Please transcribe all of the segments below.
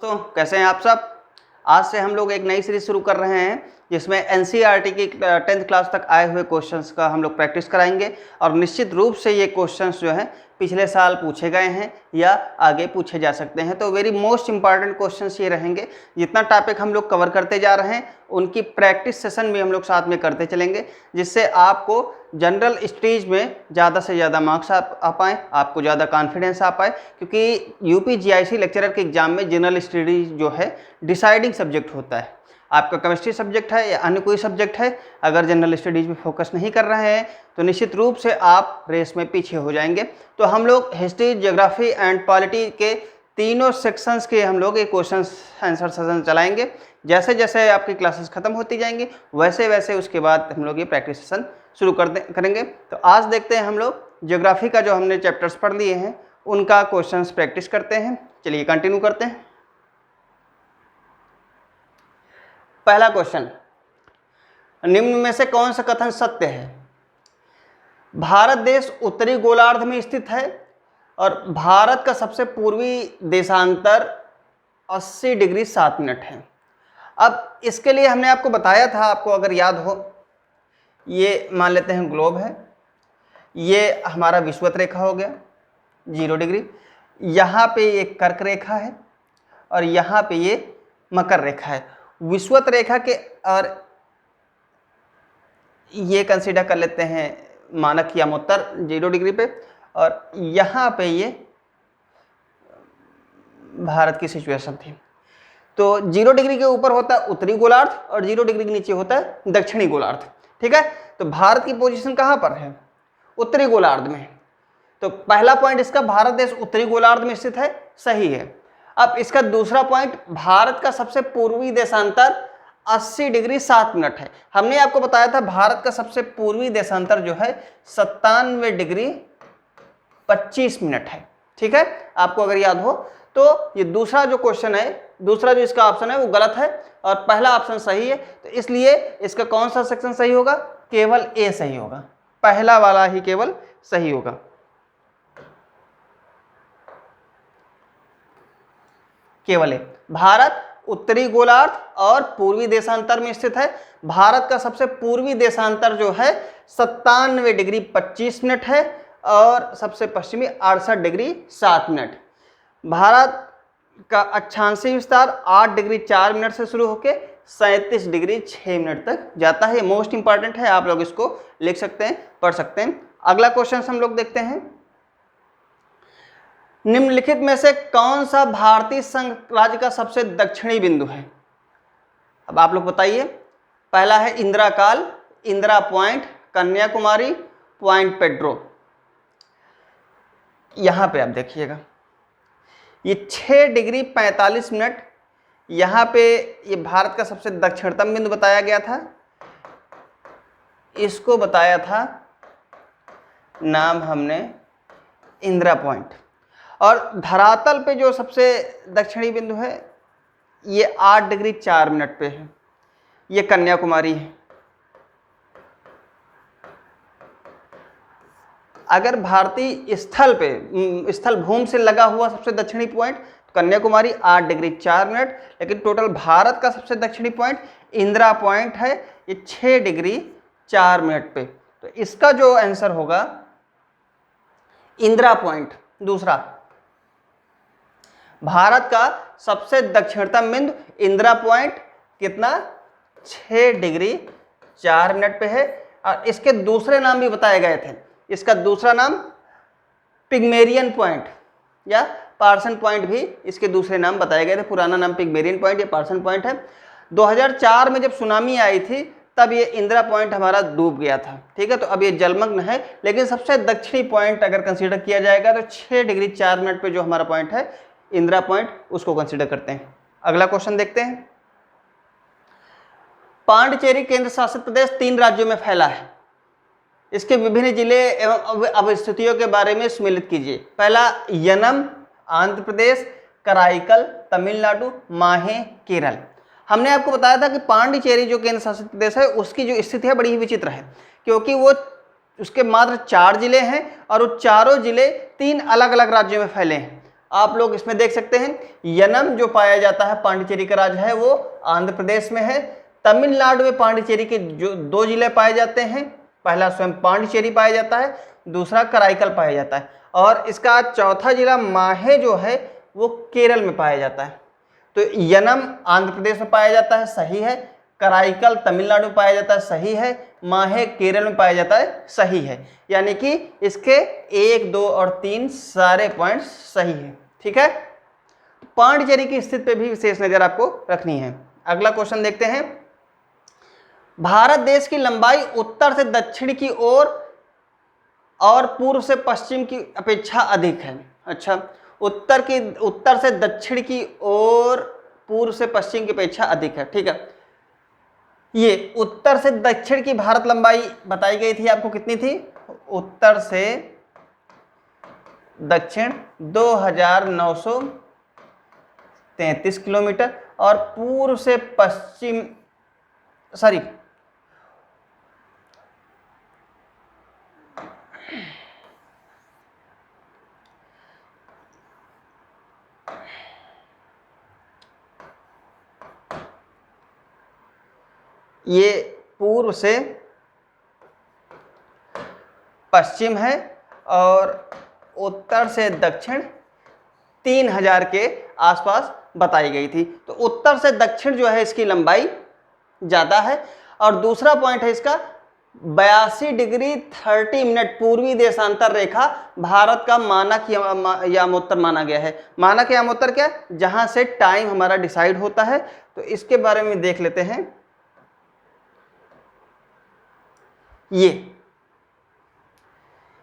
दोस्तों कैसे हैं आप सब। आज से हम लोग एक नई सीरीज शुरू कर रहे हैं जिसमें एनसीईआरटी की 10th क्लास तक आए हुए क्वेश्चंस का हम लोग प्रैक्टिस कराएंगे और निश्चित रूप से ये क्वेश्चंस जो हैं पिछले साल पूछे गए हैं या आगे पूछे जा सकते हैं। तो वेरी मोस्ट इंपॉर्टेंट क्वेश्चंस ये रहेंगे। जितना टॉपिक हम लोग कवर करते जा रहे हैं उनकी प्रैक्टिस सेशन भी हम लोग साथ में करते चलेंगे, जिससे आपको जनरल स्टेज में ज़्यादा से ज़्यादा मार्क्स आ पाएँ, आपको ज़्यादा कॉन्फिडेंस आ पाए, क्योंकि यूपी जीआईसी लेक्चरर के एग्जाम में जनरल स्टडीज जो है डिसाइडिंग सब्जेक्ट होता है। आपका केमिस्ट्री सब्जेक्ट है या अन्य कोई सब्जेक्ट है, अगर जनरल स्टडीज में फोकस नहीं कर रहे हैं तो निश्चित रूप से आप रेस में पीछे हो जाएंगे। तो हम लोग हिस्ट्री, ज्योग्राफी एंड पॉलिटी के तीनों सेक्शंस के हम लोग ये क्वेश्चन आंसर सेशन चलाएंगे। जैसे जैसे आपकी क्लासेस खत्म होती जाएंगी वैसे वैसे उसके बाद हम लोग ये प्रैक्टिस सेशन शुरू करेंगे। तो आज देखते हैं हम लोग ज्योग्राफी का जो हमने चैप्टर्स पढ़ लिए हैं उनका क्वेश्चंस प्रैक्टिस करते हैं। चलिए कंटिन्यू करते हैं। पहला क्वेश्चन, निम्न में से कौन सा कथन सत्य है? भारत देश उत्तरी गोलार्ध में स्थित है और भारत का सबसे पूर्वी देशांतर 80 डिग्री 7 मिनट है। अब इसके लिए हमने आपको बताया था, आपको अगर याद हो, ये मान लेते हैं ग्लोब है, ये हमारा विषुवत रेखा हो गया 0 डिग्री, यहाँ पे ये कर्क रेखा है और यहाँ पे ये मकर रेखा है। विषुवत रेखा के और ये कंसीडर कर लेते हैं मानक या उत्तर 0 डिग्री पे, और यहाँ पे ये भारत की सिचुएशन थी। तो 0 डिग्री के ऊपर होता है उत्तरी गोलार्ध और 0 डिग्री के नीचे होता है दक्षिणी गोलार्ध। ठीक है, तो भारत की पोजीशन कहाँ पर है? उत्तरी गोलार्ध में। तो पहला पॉइंट इसका, भारत देश उत्तरी गोलार्ध में स्थित है, सही है। अब इसका दूसरा पॉइंट, भारत का सबसे पूर्वी देशांतर 80 डिग्री 7 मिनट है। हमने आपको बताया था भारत का सबसे पूर्वी देशांतर जो है 97 डिग्री 25 मिनट है। ठीक है, आपको अगर याद हो तो ये दूसरा जो क्वेश्चन है, दूसरा जो इसका ऑप्शन है वो गलत है और पहला ऑप्शन सही है। तो इसलिए इसका कौन सा सेक्शन सही होगा? केवल ए सही होगा, पहला वाला ही केवल सही होगा। केवल ए। भारत उत्तरी गोलार्ध और पूर्वी देशांतर में स्थित है। भारत का सबसे पूर्वी देशांतर जो है 97 डिग्री 25 मिनट है और सबसे पश्चिमी 68 डिग्री 7 मिनट। भारत का अक्षांशीय विस्तार 8 डिग्री 4 मिनट से शुरू होकर 37 डिग्री 6 मिनट तक जाता है। मोस्ट इंपॉर्टेंट है, आप लोग इसको लिख सकते हैं, पढ़ सकते हैं। अगला क्वेश्चन हम लोग देखते हैं, निम्नलिखित में से कौन सा भारतीय संघ राज्य का सबसे दक्षिणी बिंदु है? अब आप लोग बताइए। पहला है इंदिरा काल, Indira point, Kanyakumari, point Pedro. यहां पे आप देखिएगा ये 6 डिग्री 45 मिनट, यहाँ पे ये भारत का सबसे दक्षिणतम बिंदु बताया गया था। इसको बताया था नाम हमने इंदिरा पॉइंट। और धरातल पे जो सबसे दक्षिणी बिंदु है ये 8 डिग्री 4 मिनट पे है, ये कन्याकुमारी है। अगर भारतीय स्थल पे, स्थल भूमि से लगा हुआ सबसे दक्षिणी पॉइंट तो कन्याकुमारी 8 डिग्री 4 मिनट, लेकिन टोटल भारत का सबसे दक्षिणी पॉइंट इंदिरा पॉइंट है, ये 6 डिग्री 4 मिनट पे। तो इसका जो आंसर होगा इंदिरा पॉइंट। दूसरा, भारत का सबसे दक्षिणतम बिंदु इंदिरा पॉइंट कितना? 6 डिग्री 4 मिनट पे है। और इसके दूसरे नाम भी बताए गए थे। इसका दूसरा नाम पिग्मेरियन पॉइंट या पार्सन पॉइंट भी इसके दूसरे नाम बताए गए थे। पुराना नाम पिग्मेरियन पॉइंट या पार्सन पॉइंट है। 2004 में जब सुनामी आई थी तब ये इंदिरा पॉइंट हमारा डूब गया था। ठीक है, तो अब ये जलमग्न है, लेकिन सबसे दक्षिणी पॉइंट अगर कंसीडर किया जाएगा तो 6 डिग्री 4 मिनट पे जो हमारा पॉइंट है इंदिरा पॉइंट, उसको कंसीडर करते हैं। अगला क्वेश्चन देखते हैं, पांडिचेरी केंद्र शासित प्रदेश 3 राज्यों में फैला है। इसके विभिन्न जिले एवं अवस्थितियों के बारे में सम्मिलित कीजिए। पहला यनम आंध्र प्रदेश, कराईकल तमिलनाडु, माहे केरल। हमने आपको बताया था कि पांडिचेरी जो केंद्र शासित प्रदेश है उसकी जो स्थिति है बड़ी ही विचित्र है, क्योंकि वो उसके मात्र 4 जिले हैं और वो चारों जिले 3 अलग अलग राज्यों में फैले हैं। आप लोग इसमें देख सकते हैं यनम जो पाया जाता है पांडिचेरी का राज्य है वो आंध्र प्रदेश में है। तमिलनाडु में पांडिचेरी के जो 2 जिले पाए जाते हैं, पहला स्वयं पांडिचेरी पाया जाता है, दूसरा कराईकल पाया जाता है, और इसका चौथा जिला माहे जो है वो केरल में पाया जाता है। तो यनम आंध्र प्रदेश में पाया जाता है, सही है। कराईकल तमिलनाडु में पाया जाता है, सही है। माहे केरल में पाया जाता है, सही है। यानी कि इसके 1, 2 और 3 सारे पॉइंट्स सही है। ठीक है, पांडिचेरी की स्थिति पे भी विशेष नजर आपको रखनी है। अगला क्वेश्चन देखते हैं। भारत देश की लंबाई उत्तर से दक्षिण की ओर और पूर्व से पश्चिम की अपेक्षा अधिक है। अच्छा, उत्तर से दक्षिण की ओर पूर्व से पश्चिम की अपेक्षा अधिक है। ठीक है, ये उत्तर से दक्षिण की भारत लंबाई बताई गई थी आपको, कितनी थी? उत्तर से दक्षिण 2933 किलोमीटर, और पूर्व से पश्चिम ये पूर्व से पश्चिम है और उत्तर से दक्षिण 3000 के आसपास बताई गई थी। तो उत्तर से दक्षिण जो है इसकी लंबाई ज़्यादा है। और दूसरा पॉइंट है इसका 82 डिग्री 30 मिनट पूर्वी देशांतर रेखा भारत का मानक यामोत्तर माना गया है। मानक यामोत्तर क्या? जहां से टाइम हमारा डिसाइड होता है। तो इसके बारे में देख लेते हैं।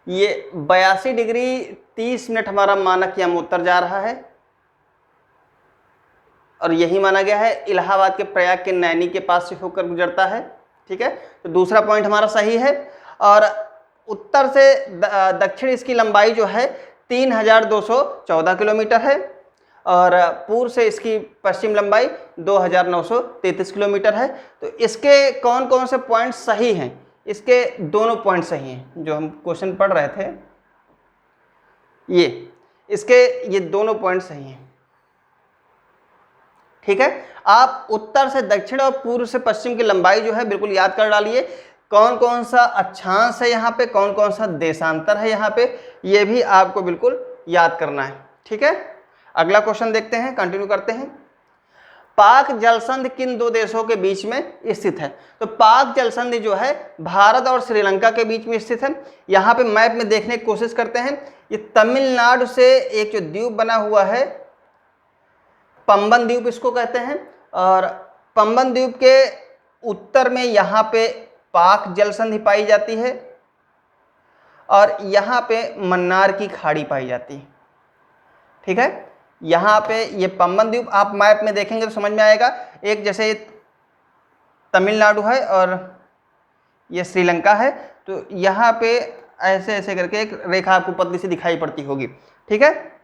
ये 82 डिग्री 30 मिनट हमारा मानक यामोत्तर जा रहा है, और यही माना गया है। इलाहाबाद के प्रयाग के नैनी के पास से होकर गुजरता है। ठीक है, तो दूसरा पॉइंट हमारा सही है। और उत्तर से दक्षिण इसकी लंबाई जो है 3214 किलोमीटर है, और पूर्व से इसकी पश्चिम लंबाई 2933 किलोमीटर है। तो इसके कौन कौन से पॉइंट सही हैं? इसके दोनों पॉइंट सही हैं जो हम क्वेश्चन पढ़ रहे थे। ये दोनों पॉइंट सही हैं। ठीक है, आप उत्तर से दक्षिण और पूर्व से पश्चिम की लंबाई जो है बिल्कुल याद कर डालिए। कौन कौन सा अक्षांश है यहाँ पे, कौन कौन सा देशांतर है यहाँ पे, ये भी आपको बिल्कुल याद करना है। ठीक है, अगला क्वेश्चन देखते हैं, कंटिन्यू करते हैं। पाक जलसंधि किन 2 देशों के बीच में स्थित है? तो पाक जलसंधि जो है भारत और श्रीलंका के बीच में स्थित है। यहाँ पे मैप में देखने की कोशिश करते हैं। ये तमिलनाडु से एक जो द्वीप बना हुआ है, पंबन द्वीप इसको कहते हैं, और पंबन द्वीप के उत्तर में यहाँ पे पाक जलसंधि पाई जाती है, और यहाँ पे मन्नार की खाड़ी पाई जाती है। ठीक है, यहाँ पे ये पंबन द्वीप आप मैप में देखेंगे तो समझ में आएगा। एक जैसे तमिलनाडु है और ये श्रीलंका है, तो यहाँ पे ऐसे ऐसे करके एक रेखा आपको पतली सी दिखाई पड़ती होगी। ठीक है,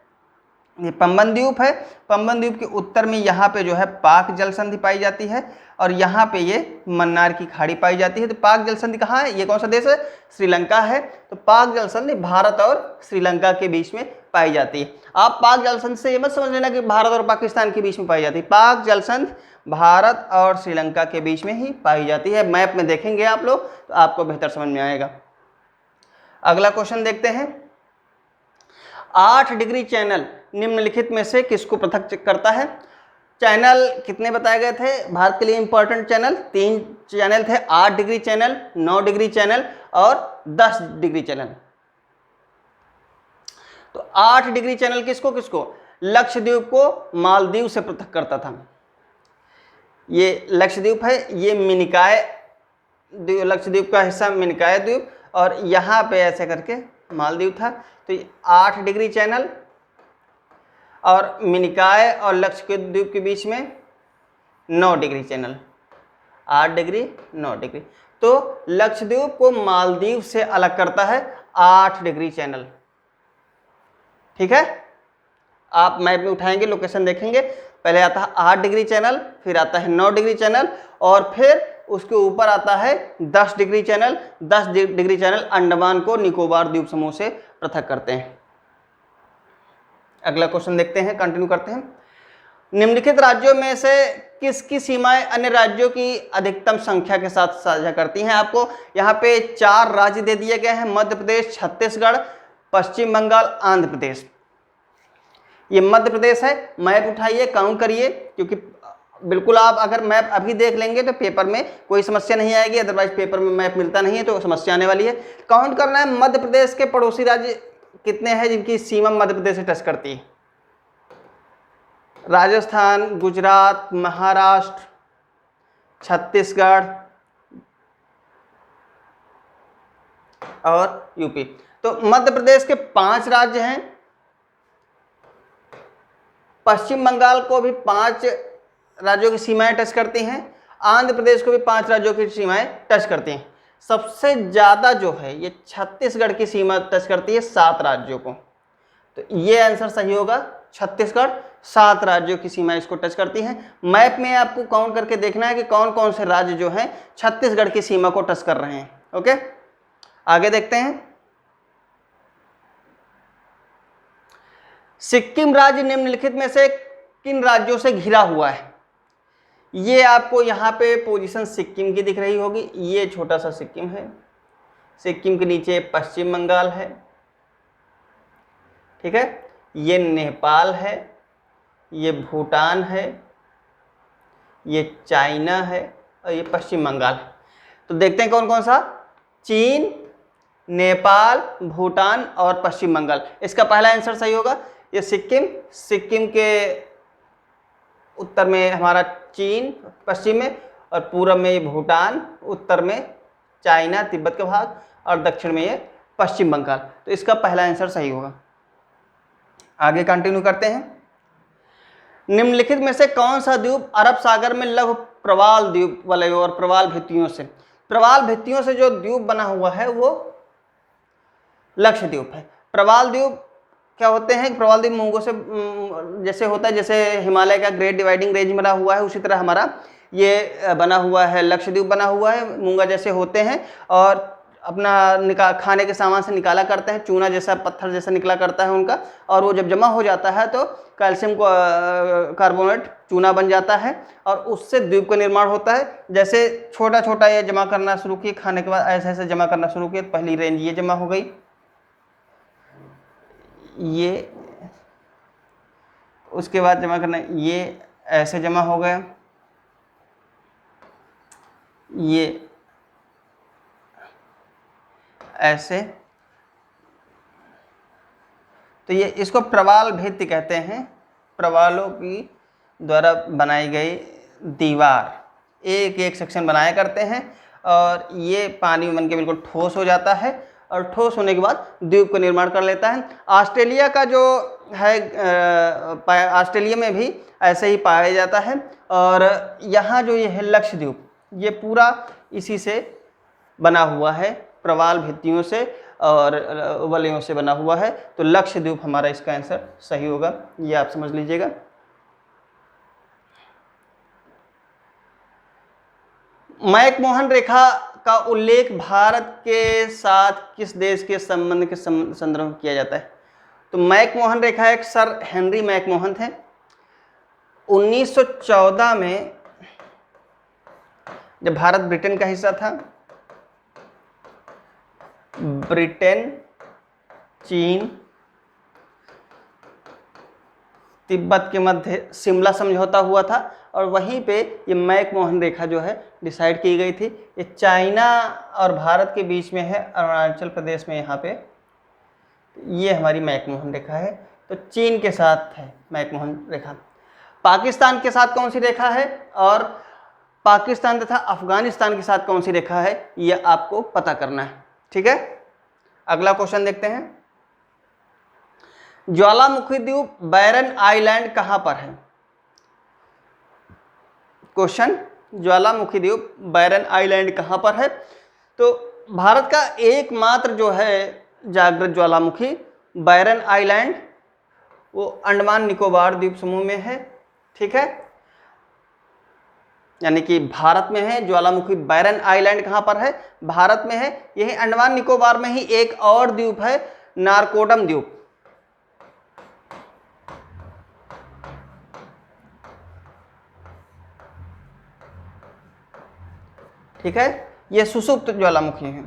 ये पंबन द्वीप है। पंबन द्वीप के उत्तर में यहाँ पे जो है पाक जलसंधि पाई जाती है, और यहाँ पे ये मन्नार की खाड़ी पाई जाती है। तो पाक जलसंधि कहाँ है? ये कौन सा देश है? श्रीलंका है। तो पाक जलसंधि भारत और श्रीलंका के बीच में पाई जाती है। आप पाक जलसंधि से ये मत समझ लेना कि भारत और पाकिस्तान के बीच में पाई जाती है। पाक जलसंधि भारत और श्रीलंका के बीच में ही पाई जाती है। मैप में देखेंगे आप लोग तो आपको बेहतर समझ में आएगा। अगला क्वेश्चन देखते हैं। 8 डिग्री चैनल निम्नलिखित में से किसको पृथक करता है? चैनल कितने बताए गए थे भारत के लिए इंपॉर्टेंट चैनल? 3 चैनल थे। 8 डिग्री चैनल, 9 डिग्री चैनल और 10 डिग्री चैनल। तो 8 डिग्री चैनल किसको किसको? लक्षद्वीप को मालदीव से पृथक करता था। ये लक्षद्वीप है, ये मिनिकॉय लक्षद्वीप का हिस्सा मिनिकॉय द्वीप, और यहाँ पे ऐसे करके मालदीव था। तो ये 8 डिग्री चैनल, और मिनिकॉय और लक्षद्वीप के बीच में 9 डिग्री चैनल। 8 degree 9 degree. तो लक्षद्वीप को मालदीव से अलग करता है 8 डिग्री चैनल। ठीक है, आप मैप में उठाएंगे, लोकेशन देखेंगे, पहले आता है 8 डिग्री चैनल, फिर आता है 9 डिग्री चैनल, और फिर उसके ऊपर आता है 10 degree channel. 10 degree channel Andaman को निकोबार द्वीप समूह से पृथक करते हैं। अगला क्वेश्चन देखते हैं, कंटिन्यू करते हैं। निम्नलिखित राज्यों में से किसकी सीमाएं अन्य राज्यों की अधिकतम संख्या के साथ साझा करती हैं? आपको यहाँ पे 4 राज्य दे दिए गए हैं, मध्य प्रदेश, छत्तीसगढ़, पश्चिम बंगाल, आंध्र प्रदेश। ये मध्य प्रदेश है। मैप उठाइए, काउंट करिए, क्योंकि बिल्कुल आप अगर मैप अभी देख लेंगे तो पेपर में कोई समस्या नहीं आएगी, अदरवाइज पेपर में मैप मिलता नहीं है तो समस्या आने वाली है। काउंट करना है मध्य प्रदेश के पड़ोसी राज्य कितने हैं जिनकी सीमा मध्य प्रदेश से टच करती है। राजस्थान, गुजरात, महाराष्ट्र, छत्तीसगढ़ और यूपी। तो मध्य प्रदेश के 5 राज्य हैं, पश्चिम बंगाल को भी 5 राज्यों की सीमाएं टच करती हैं, आंध्र प्रदेश को भी 5 राज्यों की सीमाएं टच करती हैं। सबसे ज़्यादा जो है ये छत्तीसगढ़ की सीमा टच करती है 7 राज्यों को। तो ये आंसर सही होगा, छत्तीसगढ़ 7 राज्यों की सीमा इसको टच करती हैं। मैप में आपको काउंट करके देखना है कि कौन कौन से राज्य जो हैं छत्तीसगढ़ की सीमा को टच कर रहे हैं। ओके, आगे देखते हैं। सिक्किम राज्य निम्नलिखित में से किन राज्यों से घिरा हुआ है? ये आपको यहाँ पे पोजीशन सिक्किम की दिख रही होगी। ये छोटा सा सिक्किम है, सिक्किम के नीचे पश्चिम बंगाल है, ठीक है, ये नेपाल है, ये भूटान है, ये चाइना है और ये पश्चिम बंगाल। तो देखते हैं कौन कौन सा। चीन, नेपाल, भूटान और पश्चिम बंगाल। इसका पहला आंसर सही होगा। ये सिक्किम, सिक्किम के उत्तर में हमारा चीन, पश्चिम में, और पूर्व में ये भूटान, उत्तर में चाइना तिब्बत का भाग और दक्षिण में ये पश्चिम बंगाल। तो इसका पहला आंसर सही होगा। आगे कंटिन्यू करते हैं। निम्नलिखित में से कौन सा द्वीप अरब सागर में लघु प्रवाल द्वीप वलयों और प्रवाल भित्तियों से, प्रवाल भित्तियों से जो द्वीप बना हुआ है वो लक्षद्वीप है। प्रवाल द्वीप क्या होते हैं? प्रवाल द्वीप मूंगों से जैसे होता है, जैसे हिमालय का ग्रेट डिवाइडिंग रेंज बना हुआ है उसी तरह हमारा ये बना हुआ है, लक्षद्वीप बना हुआ है। मूंगा जैसे होते हैं और अपना खाने के सामान से निकाला करते हैं, चूना जैसा पत्थर जैसा निकला करता है उनका, और वो जब जमा हो जाता है तो कैल्शियम कार्बोनेट चूना बन जाता है और उससे द्वीप का निर्माण होता है। जैसे छोटा छोटा ये जमा करना शुरू किए, खाने के बाद ऐसे ऐसे जमा करना शुरू किए, पहली रेंज ये जमा हो गई, ये उसके बाद जमा करना, ये ऐसे जमा हो गया, ये ऐसे। तो ये इसको प्रवाल भित्ति कहते हैं, प्रवालों की द्वारा बनाई गई दीवार, एक एक सेक्शन बनाया करते हैं और ये पानी में बन के बिल्कुल ठोस हो जाता है और ठोस होने के बाद द्वीप का निर्माण कर लेता है। ऑस्ट्रेलिया का जो है ऑस्ट्रेलिया में भी ऐसे ही पाया जाता है। और यहाँ जो ये है लक्षद्वीप, ये पूरा इसी से बना हुआ है, प्रवाल भित्तियों से और वलयों से बना हुआ है। तो लक्षद्वीप हमारा इसका आंसर सही होगा, ये आप समझ लीजिएगा। मैकमोहन रेखा का उल्लेख भारत के साथ किस देश के संबंध के संदर्भ में किया जाता है? तो मैकमोहन रेखा एक सर हेनरी मैकमोहन थे। 1914 में जब भारत ब्रिटेन का हिस्सा था, ब्रिटेन, चीन, तिब्बत के मध्य शिमला समझौता हुआ था और वहीं पे ये मैकमोहन रेखा जो है डिसाइड की गई थी। ये चाइना और भारत के बीच में है, अरुणाचल प्रदेश में यहाँ पे ये हमारी मैकमोहन रेखा है। तो चीन के साथ है मैकमोहन रेखा। पाकिस्तान के साथ कौन सी रेखा है और पाकिस्तान तथा अफगानिस्तान के साथ कौन सी रेखा है, ये आपको पता करना है, ठीक है। अगला क्वेश्चन देखते हैं। ज्वालामुखी द्वीप बैरन आइलैंड कहां पर है? क्वेश्चन, ज्वालामुखी द्वीप बैरन आइलैंड कहां पर है? तो भारत का एकमात्र जो है जागृत ज्वालामुखी बैरन आइलैंड वो अंडमान निकोबार द्वीप समूह में है, ठीक है, यानी कि भारत में है। ज्वालामुखी बैरन आइलैंड कहां पर है? भारत में है। यही अंडमान निकोबार में ही एक और द्वीप है, नारकोडम द्वीप। ठीक है, ये सुषुप्त ज्वालामुखी है।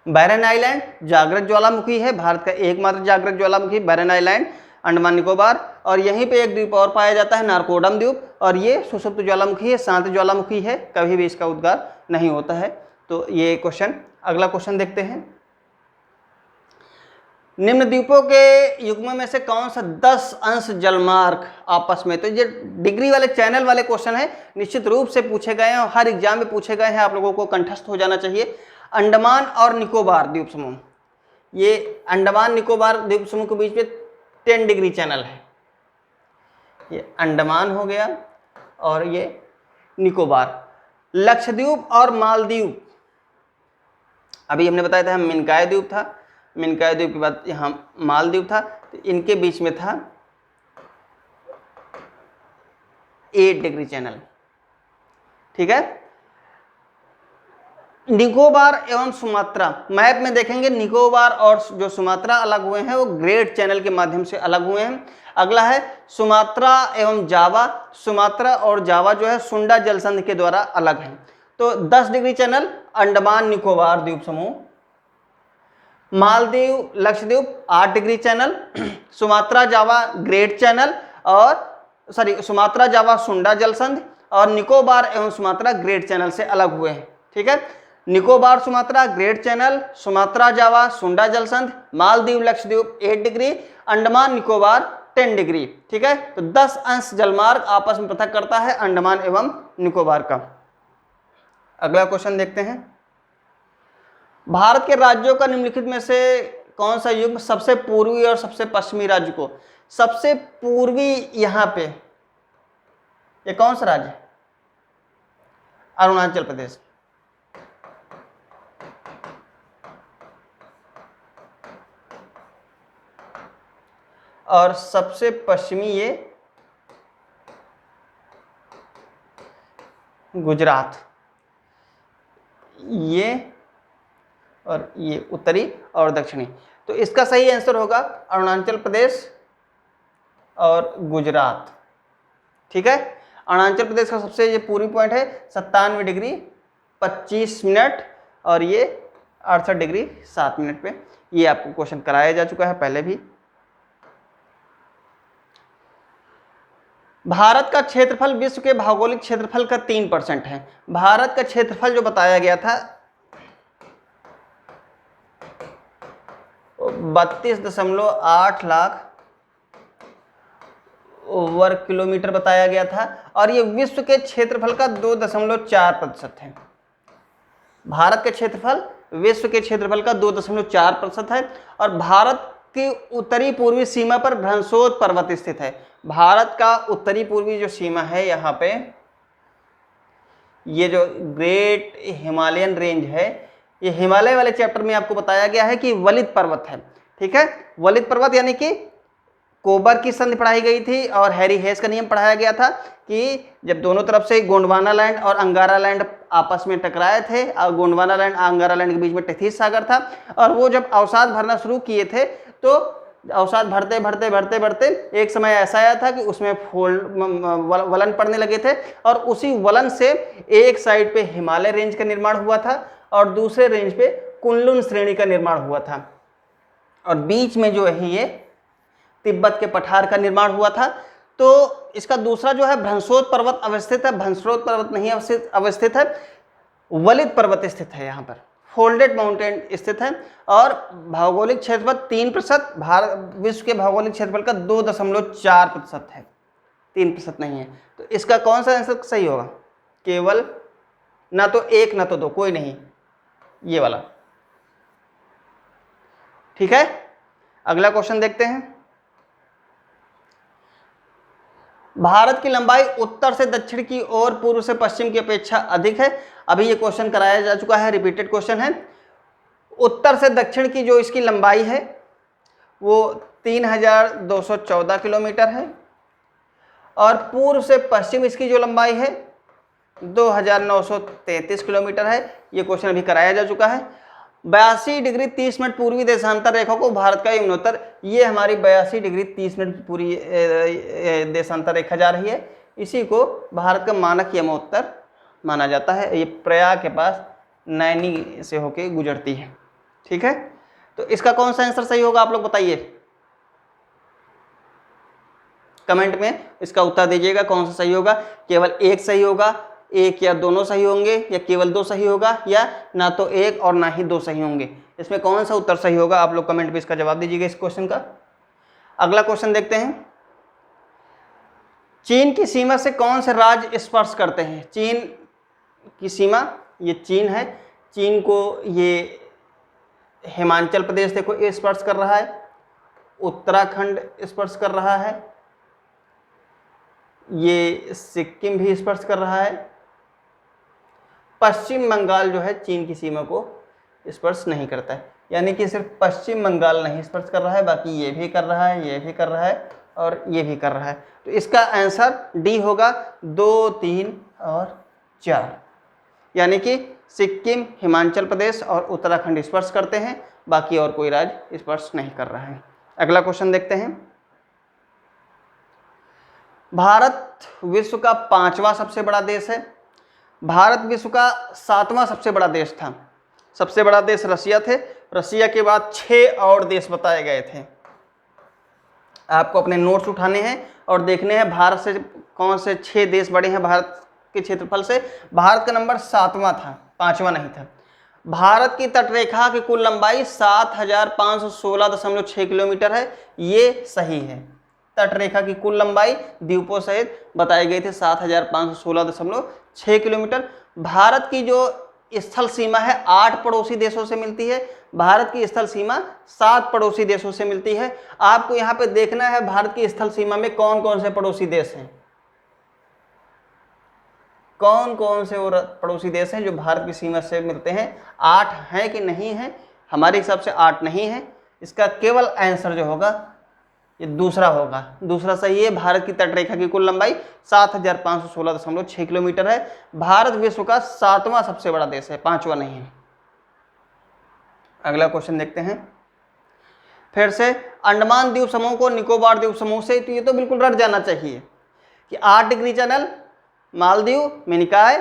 बैरन आइलैंड जागृत ज्वालामुखी है, भारत का एकमात्र जागृत ज्वालामुखी बैरन आइलैंड, अंडमान निकोबार। और यहीं पे एक द्वीप और पाया जाता है, नारकोडम द्वीप, और ये सुषुप्त ज्वालामुखी है, शांत ज्वालामुखी है, कभी भी इसका उद्गार नहीं होता है। तो ये क्वेश्चन, अगला क्वेश्चन देखते हैं। निम्न द्वीपों के युग्म में से कौन सा 10 अंश जलमार्ग आपस में, तो ये डिग्री वाले चैनल वाले क्वेश्चन है, निश्चित रूप से पूछे गए हैं और हर एग्जाम में पूछे गए हैं, आप लोगों को कंठस्थ हो जाना चाहिए। अंडमान और निकोबार द्वीप समूह, ये अंडमान निकोबार द्वीप समूह के बीच में 10 डिग्री चैनल है। ये अंडमान हो गया और ये निकोबार। लक्षद्वीप और मालदीव, अभी हमने बताया था मिनकाय द्वीप था, मिनकाय द्वीप के बाद यहाँ मालदीव था, तो इनके बीच में था 8 डिग्री चैनल। ठीक है, निकोबार एवं सुमात्रा, मैप में देखेंगे निकोबार और जो सुमात्रा अलग हुए हैं वो ग्रेट चैनल के माध्यम से अलग हुए हैं। अगला है सुमात्रा एवं जावा, सुमात्रा और जावा जो है सुंडा जलसंधि के द्वारा अलग है। तो 10 डिग्री चैनल अंडमान निकोबार द्वीप समूह, Maldives Lakshadweep 8 degree channel, Sumatra Java great channel और सुमात्रा जावा सुंडा जलसंधि, और निकोबार एवं सुमात्रा ग्रेट चैनल से अलग हुए हैं। ठीक है, Nicobar Sumatra great channel, Sumatra Java सुंडा जलसंधि, मालदीव लक्षद्वीप 8 डिग्री, अंडमान निकोबार 10 डिग्री। ठीक है, तो 10 अंश जलमार्ग आपस में पृथक करता है अंडमान एवं निकोबार का। अगला क्वेश्चन देखते हैं। भारत के राज्यों का निम्नलिखित में से कौन सा युग्म सबसे पूर्वी और सबसे पश्चिमी राज्य को, सबसे पूर्वी यहां पे ये कौन सा राज्य है? अरुणाचल प्रदेश। और सबसे पश्चिमी ये गुजरात, ये और ये उत्तरी और दक्षिणी। तो इसका सही आंसर होगा अरुणाचल प्रदेश और गुजरात। ठीक है, अरुणाचल प्रदेश का सबसे ये पूर्वी पॉइंट है 97 डिग्री 25 मिनट और ये 68 डिग्री 7 मिनट पे। ये आपको क्वेश्चन कराया जा चुका है पहले भी। भारत का क्षेत्रफल विश्व के भौगोलिक क्षेत्रफल का 3% है। भारत का क्षेत्रफल जो बताया गया था 32.8 लाख वर्ग किलोमीटर बताया गया था और ये विश्व के क्षेत्रफल का 2.4% है। भारत का क्षेत्रफल विश्व के क्षेत्रफल का 2.4% है और भारत की उत्तरी पूर्वी सीमा पर भ्रंशोद पर्वत स्थित है। भारत का उत्तरी पूर्वी जो सीमा है यहाँ पे, ये जो ग्रेट हिमालयन रेंज है, ये हिमालय वाले चैप्टर में आपको बताया गया है कि वलित पर्वत है। ठीक है, वलित पर्वत यानी कि कोबर की संधि पढ़ाई गई थी और हैरी हेस का नियम पढ़ाया गया था कि जब दोनों तरफ से गोंडवाना लैंड और अंगारा लैंड आपस में टकराए थे और गोंडवाना लैंड अंगारा लैंड के बीच में टेथिस सागर था और वो जब अवसाद भरना शुरू किए थे तो अवसाद भरते भरते भरते भरते एक समय ऐसा आया था कि उसमें वलन पड़ने लगे थे और उसी वलन से एक साइड पे हिमालय रेंज का निर्माण हुआ था और दूसरे रेंज पे कुनलुन श्रेणी का निर्माण हुआ था और बीच में जो है ये तिब्बत के पठार का निर्माण हुआ था। तो इसका दूसरा जो है भ्रंशोद पर्वत अवस्थित है, भ्रंशोद पर्वत नहीं अवस्थित है, वलित पर्वत स्थित है, यहाँ पर फोल्डेड माउंटेन स्थित है और भौगोलिक क्षेत्रफल 3%, भारत विश्व के भौगोलिक क्षेत्रफल का 2.4% है, 3% नहीं है। तो इसका कौन सा आंसर सही होगा? केवल ना तो एक ना तो दो, कोई नहीं, ये वाला। ठीक है, अगला क्वेश्चन देखते हैं। भारत की लंबाई उत्तर से दक्षिण की ओर पूर्व से पश्चिम की अपेक्षा अधिक है। अभी ये क्वेश्चन कराया जा चुका है, रिपीटेड क्वेश्चन है। उत्तर से दक्षिण की जो इसकी लंबाई है वो 3214 किलोमीटर है और पूर्व से पश्चिम इसकी जो लंबाई है 2933 किलोमीटर है। ये क्वेश्चन अभी कराया जा चुका है। 82 डिग्री 30 मिनट पूर्वी देशांतर रेखा को भारत का यमुनोत्तर, ये हमारी 82 डिग्री 30 मिनट पूरी देशांतर रेखा जा रही है, इसी को भारत का मानक यमोत्तर माना जाता है। ये प्रयाग के पास नैनी से होके गुजरती है। ठीक है, तो इसका कौन सा आंसर सही होगा आप लोग बताइए, कमेंट में इसका उत्तर दीजिएगा कौन सा सही होगा। केवल एक सही होगा, एक या दोनों सही होंगे, या केवल दो सही होगा, या ना तो एक और ना ही दो सही होंगे। इसमें कौन सा उत्तर सही होगा आप लोग कमेंट में इसका जवाब दीजिएगा इस क्वेश्चन का। अगला क्वेश्चन देखते हैं, चीन की सीमा से कौन से राज्य स्पर्श करते हैं। चीन की सीमा, ये चीन है, चीन को ये हिमाचल प्रदेश देखो ये स्पर्श कर रहा है, उत्तराखंड स्पर्श कर रहा है, ये सिक्किम भी स्पर्श कर रहा है, पश्चिम बंगाल जो है चीन की सीमा को स्पर्श नहीं करता है। यानी कि सिर्फ पश्चिम बंगाल नहीं स्पर्श कर रहा है, बाकी ये भी कर रहा है, ये भी कर रहा है और ये भी कर रहा है। तो इसका आंसर डी होगा 2, 3 और 4। यानी कि सिक्किम, हिमाचल प्रदेश और उत्तराखंड स्पर्श करते हैं, बाकी और कोई राज्य स्पर्श नहीं कर रहा है। अगला क्वेश्चन देखते हैं, भारत विश्व का 5वां सबसे बड़ा देश है। भारत विश्व का 7वां सबसे बड़ा देश था। सबसे बड़ा देश रसिया थे, रसिया के बाद 6 और देश बताए गए थे। आपको अपने नोट्स उठाने हैं और देखने हैं भारत से कौन से 6 देश बड़े हैं भारत के क्षेत्रफल से। भारत का नंबर 7वां था, 5वां नहीं था। भारत की तटरेखा की कुल लंबाई 7516.6 किलोमीटर है, ये सही है। तटरेखा की कुल लंबाई द्वीपों सहित बताई गई थी 7516.6 किलोमीटर। भारत की जो स्थल सीमा है 8 पड़ोसी देशों से मिलती है। भारत की स्थल सीमा 7 पड़ोसी देशों से मिलती है। आपको यहाँ पे देखना है भारत की स्थल सीमा में कौन कौन से पड़ोसी देश हैं, कौन कौन से वो पड़ोसी देश हैं जो भारत की सीमा से मिलते हैं। 8 हैं कि नहीं है, हमारे हिसाब से 8 नहीं है। इसका केवल आंसर जो होगा ये दूसरा होगा, दूसरा सही है। भारत की तटरेखा की कुल लंबाई 7516.6 किलोमीटर है। भारत विश्व का 7वां सबसे बड़ा देश है, 5वां नहीं है। अगला क्वेश्चन देखते हैं, फिर से अंडमान द्वीप समूह को निकोबार द्वीप समूह से, तो ये तो बिल्कुल रट जाना चाहिए कि 8 degree channel Maldives Minicoy,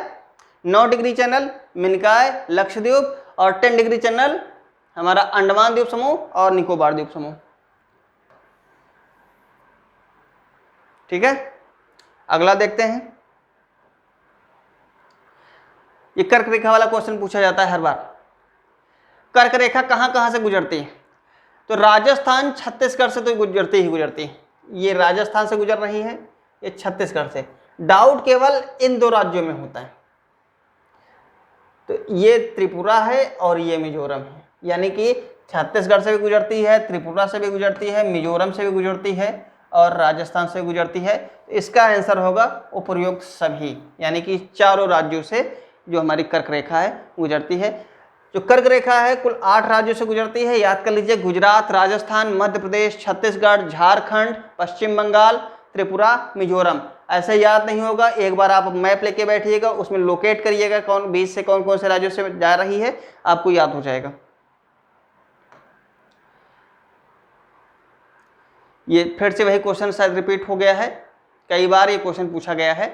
9 degree channel Minicoy Lakshadweep और 10 डिग्री चैनल हमारा अंडमान द्वीप समूह और निकोबार द्वीप समूह। ठीक है, अगला देखते हैं, ये कर्क रेखा वाला क्वेश्चन पूछा जाता है हर बार। कर्क रेखा कहां कहां से गुजरती है, तो राजस्थान छत्तीसगढ़ से तो गुजरती ही गुजरती है। ये राजस्थान से गुजर रही है, ये छत्तीसगढ़ से। डाउट केवल इन 2 राज्यों में होता है, तो ये त्रिपुरा है और ये मिजोरम है। यानी कि छत्तीसगढ़ से भी गुजरती है, त्रिपुरा से भी गुजरती है, मिजोरम से भी गुजरती है और राजस्थान से गुजरती है। इसका आंसर होगा उपर्युक्त सभी, यानी कि चारों राज्यों से जो हमारी कर्क रेखा है गुजरती है। जो कर्क रेखा है कुल 8 राज्यों से गुजरती है, याद कर लीजिए, गुजरात, राजस्थान, मध्य प्रदेश, छत्तीसगढ़, झारखंड, पश्चिम बंगाल, त्रिपुरा, मिजोरम। ऐसे याद नहीं होगा, एक बार आप मैप लेके बैठिएगा, उसमें लोकेट करिएगा कौन बीच से कौन कौन से राज्यों से जा रही है, आपको याद हो जाएगा। ये फिर से वही क्वेश्चन शायद रिपीट हो गया है, कई बार ये क्वेश्चन पूछा गया है।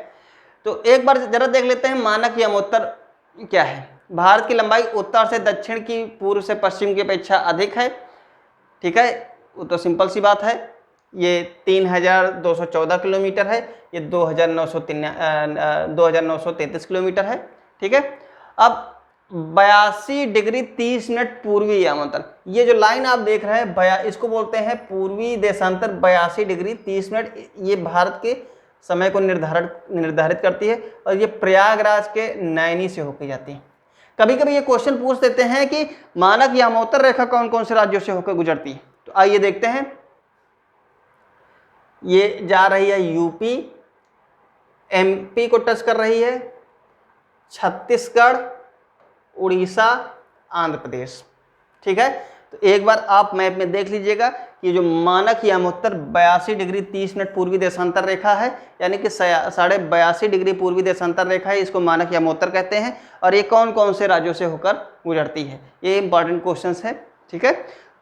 तो एक बार जरा देख लेते हैं मानक यमोत्तर क्या है। भारत की लंबाई उत्तर से दक्षिण की पूर्व से पश्चिम की अपेक्षा अधिक है। ठीक है, वो तो सिंपल सी बात है। ये 3214 किलोमीटर है, ये 2933 किलोमीटर है। ठीक है, अब 82 डिग्री 30 मिनट पूर्वी यामांतर, ये जो लाइन आप देख रहे हैं इसको बोलते हैं पूर्वी देशांतर 82 डिग्री 30 मिनट। ये भारत के समय को निर्धारित करती है और ये प्रयागराज के नैनी से होकर जाती है। कभी कभी ये क्वेश्चन पूछ देते हैं कि मानक यामोत्तर रेखा कौन कौन से राज्यों से होकर गुजरती है, तो आइए देखते हैं। ये जा रही है यूपी, एमपी को टच कर रही है, छत्तीसगढ़, उड़ीसा, आंध्र प्रदेश। ठीक है, तो एक बार आप मैप में देख लीजिएगा कि जो मानक यामोत्तर 82 डिग्री 30 मिनट पूर्वी देशांतर रेखा है, यानी कि 82.5 डिग्री पूर्वी देशांतर रेखा है, इसको मानक यामोत्तर कहते हैं। और ये कौन कौन से राज्यों से होकर गुजरती है, ये इंपॉर्टेंट क्वेश्चंस है। ठीक है,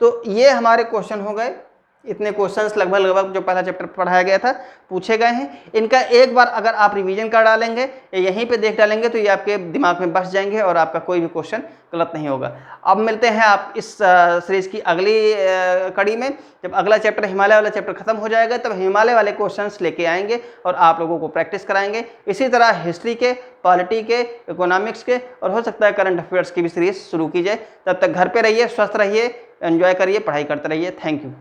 तो ये हमारे क्वेश्चन हो गए। इतने क्वेश्चंस लगभग जो पहला चैप्टर पढ़ाया गया था पूछे गए हैं। इनका एक बार अगर आप रिवीजन कर डालेंगे या यहीं पे देख डालेंगे तो ये आपके दिमाग में बस जाएंगे और आपका कोई भी क्वेश्चन गलत नहीं होगा। अब मिलते हैं आप इस सीरीज की अगली कड़ी में, जब अगला चैप्टर हिमालय वाला चैप्टर खत्म हो जाएगा तब हिमालय वाले क्वेश्चंस लेके आएंगे और आप लोगों को प्रैक्टिस कराएंगे। इसी तरह हिस्ट्री के, पॉलिटी के, इकोनॉमिक्स के और हो सकता है करंट अफेयर्स की भी सीरीज शुरू की जाए। तब तक घर पे रहिए, स्वस्थ रहिए, एंजॉय करिए, पढ़ाई करते रहिए। Thank you.